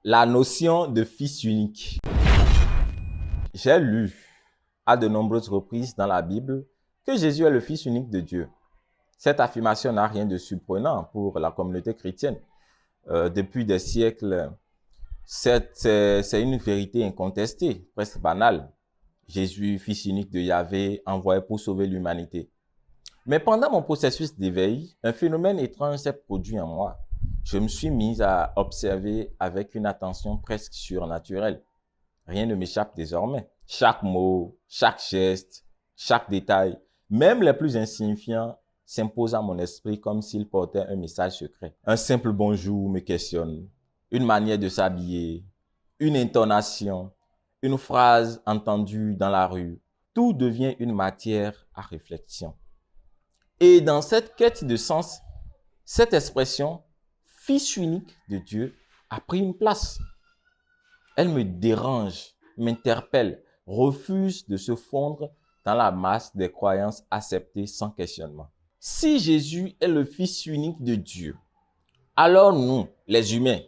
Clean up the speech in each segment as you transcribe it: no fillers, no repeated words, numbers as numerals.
La notion de fils unique. J'ai lu à de nombreuses reprises dans la Bible que Jésus est le fils unique de Dieu. Cette affirmation n'a rien de surprenant pour la communauté chrétienne. Depuis des siècles, c'est une vérité incontestée, presque banale. Jésus, fils unique de Yahvé, envoyé pour sauver l'humanité. Mais pendant mon processus d'éveil, un phénomène étrange s'est produit en moi. Je me suis mis à observer avec une attention presque surnaturelle. Rien ne m'échappe désormais. Chaque mot, chaque geste, chaque détail, même les plus insignifiants, s'impose à mon esprit comme s'il portait un message secret. Un simple bonjour me questionne, une manière de s'habiller, une intonation, une phrase entendue dans la rue. Tout devient une matière à réflexion. Et dans cette quête de sens, cette expression, fils unique de Dieu, a pris une place. Elle me dérange, m'interpelle, refuse de se fondre dans la masse des croyances acceptées sans questionnement. Si Jésus est le fils unique de Dieu, alors nous, les humains,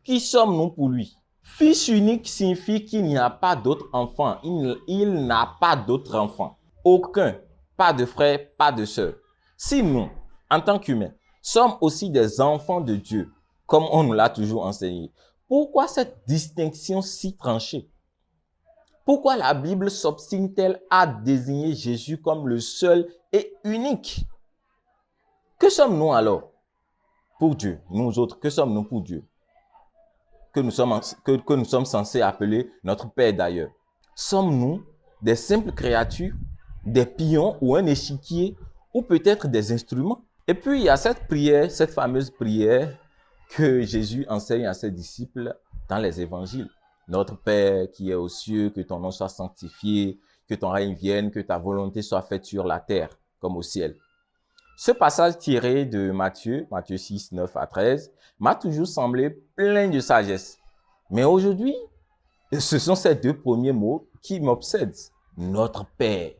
qui sommes-nous pour lui? Fils unique signifie qu'il n'y a pas d'autre enfant. Il n'a pas d'autre enfant. Aucun. Pas de frère, pas de sœur. Si nous, en tant qu'humains, sommes aussi des enfants de Dieu, comme on nous l'a toujours enseigné, pourquoi cette distinction si tranchée? Pourquoi la Bible s'obstine-t-elle à désigner Jésus comme le seul et unique? Que sommes-nous alors pour Dieu? Nous autres, que sommes-nous pour Dieu? Que nous sommes censés appeler notre Père d'ailleurs. Sommes-nous des simples créatures, des pions ou un échiquier, ou peut-être des instruments? Et puis il y a cette prière, cette fameuse prière que Jésus enseigne à ses disciples dans les évangiles. Notre Père qui est aux cieux, que ton nom soit sanctifié, que ton règne vienne, que ta volonté soit faite sur la terre comme au ciel. Ce passage tiré de Matthieu 6, 9 à 13, m'a toujours semblé plein de sagesse. Mais aujourd'hui, ce sont ces deux premiers mots qui m'obsèdent. Notre Père.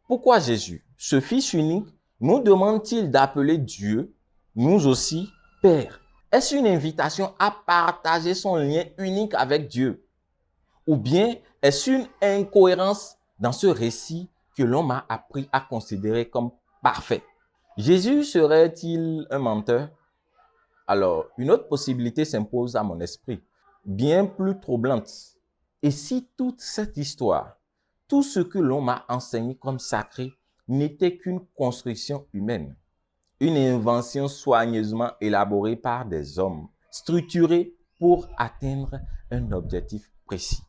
Pourquoi Jésus, ce Fils unique, nous demande-t-il d'appeler Dieu, nous aussi, Père? Est-ce une invitation à partager son lien unique avec Dieu? Ou bien est-ce une incohérence dans ce récit que l'on m'a appris à considérer comme parfait? Jésus serait-il un menteur? Alors, une autre possibilité s'impose à mon esprit, bien plus troublante. Et si toute cette histoire, tout ce que l'on m'a enseigné comme sacré, n'était qu'une construction humaine, une invention soigneusement élaborée par des hommes, structurée pour atteindre un objectif précis?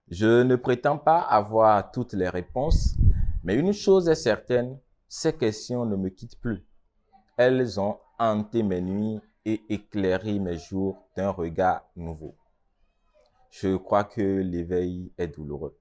Je ne prétends pas avoir toutes les réponses, mais une chose est certaine, ces questions ne me quittent plus. Elles ont hanté mes nuits et éclairé mes jours d'un regard nouveau. Je crois que l'éveil est douloureux.